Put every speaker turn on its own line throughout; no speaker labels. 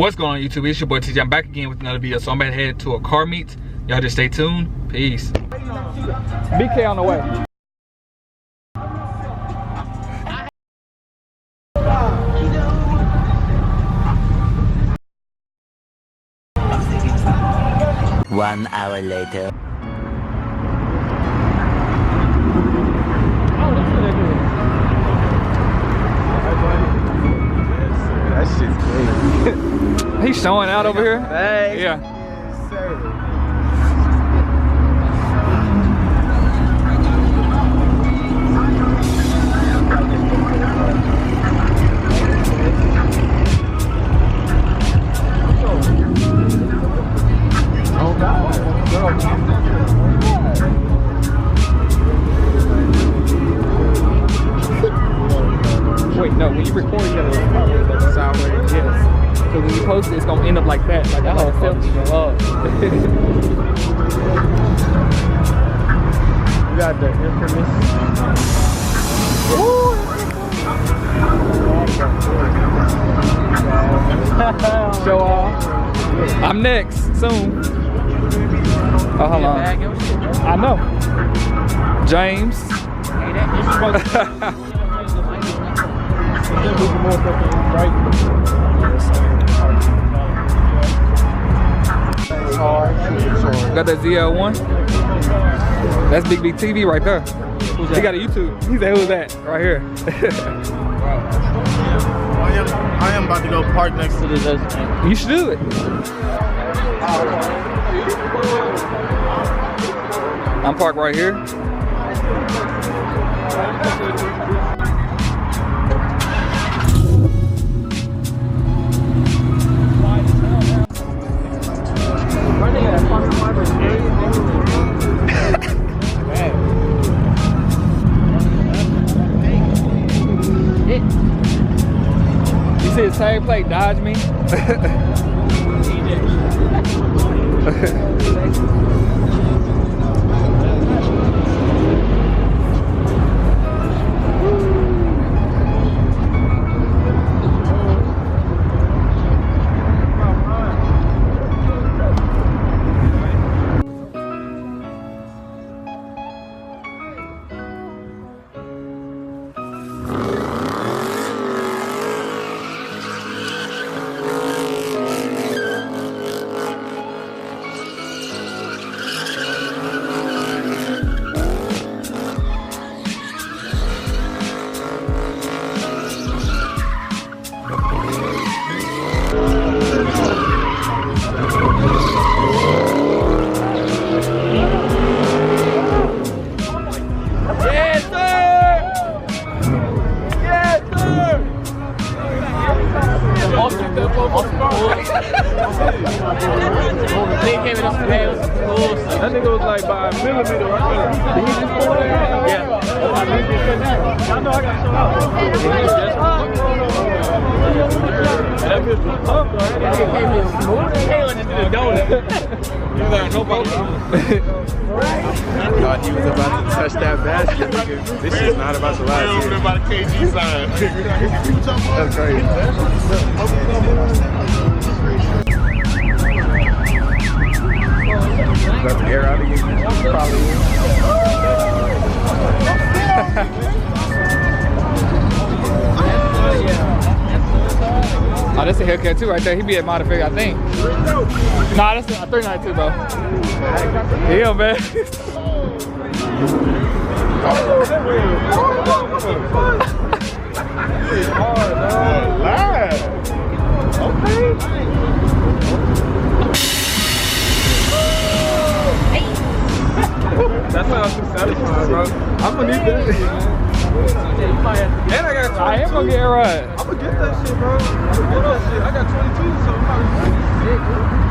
What's going on YouTube? It's your boy TJ. I'm back again with another video. So I'm about to head to a car meet. Y'all just stay tuned. Peace. BK on the way.
One hour later.
That shit's crazy.
He's showing out over here.
Hey.
Yeah.
Yes, sir.
Wait, no. When you record, you gotta
Sound wave.
yes. So when you post it, it's gonna end up like that. Like that whole selfie.
You got the infamous.
Show off. I'm next soon. Oh, hold on. I know. James. Got that ZL1. That's Big Big TV right there. He got a YouTube. He said, "Who's that?" Right here.
I am about to go park next to this.
You should do it. I'm parked right here. You see the same plate dodge me? That nigga was like by a millimeter right there. Did he just pull that? Yeah. I know I got shut out. That bitch was tough though. That nigga came in smooth as hell and just did a donut. He was like, nobody.
I thought he was about to touch that basket. Nigga. This is not about to last. About a KG sign. That's crazy. Let the air out again. Probably.
Oh, that's a Hellcat too right there. He be at Modified, I think. Nah, that's a 392, bro. Yeah, man.
That's why I'm too satisfied, bro. I'm gonna need that. And I got 22.
I am gonna get it right.
I'm gonna get that shit, bro. I'm gonna get that shit. I got 22, so I'm probably sick.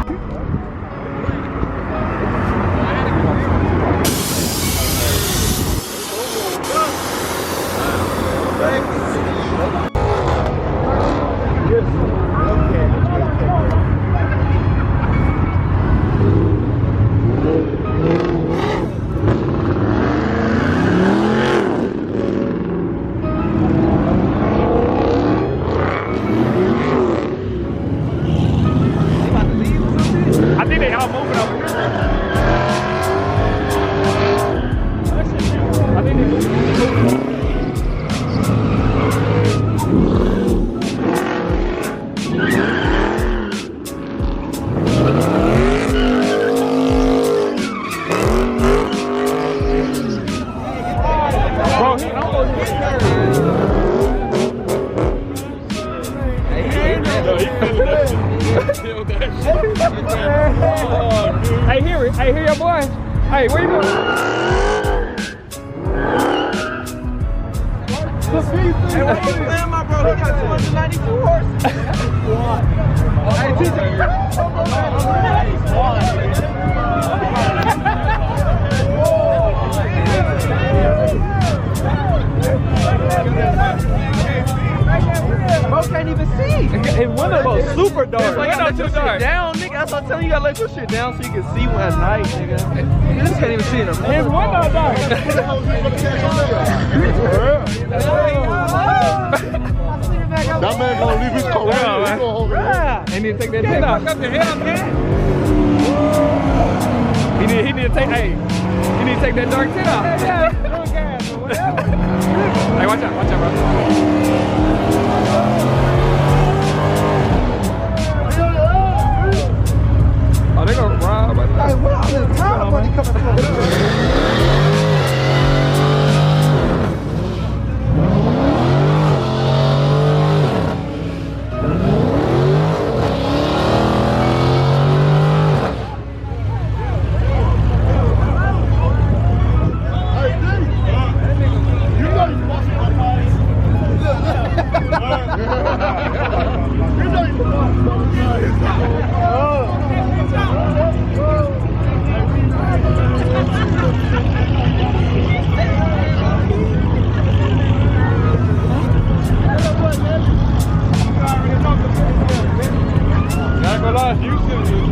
Kill that shit. Hey, hear it. Hey, hear your boy. Hey, where you going?
Hey, what you saying, my bro? He got 292 horses. Hey, TJ. Bro can't even see.
His window
Super dark.
His window too dark.
Down, nigga. That's what I'm telling you. You gotta let your shit down so you can see at night, nigga. You just can't even see in the room.
His window dark.
That man gonna leave his car right here. He gonna hold it.
He need to take that tent off. He need to take, hey, he need to take that dark tent off. Hey, watch out, bro. Oh, they gonna rob right now.
Hey, what all this time money coming from?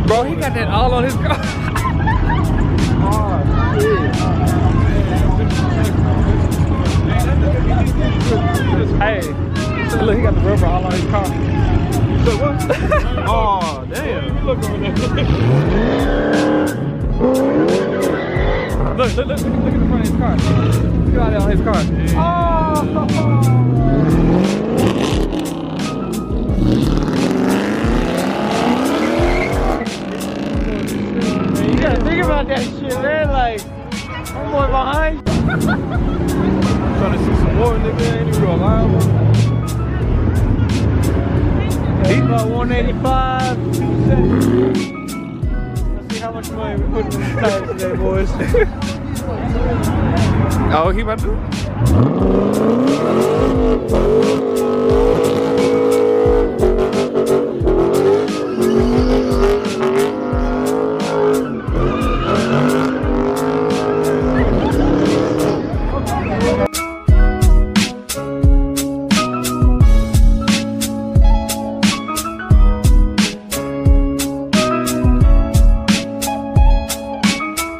Bro, he got that all on his car. Hey, look, he got the rubber all on his car. Look, what?
Oh, damn.
Look at the front of his car. Look out there on his car.
You gotta think about that shit, man. Like, I'm going behind.
Trying to see some more, nigga. Ain't even real loud.
He's about 185, 270. Let's see how much money we put in these tires today, boys.
Oh, he about to?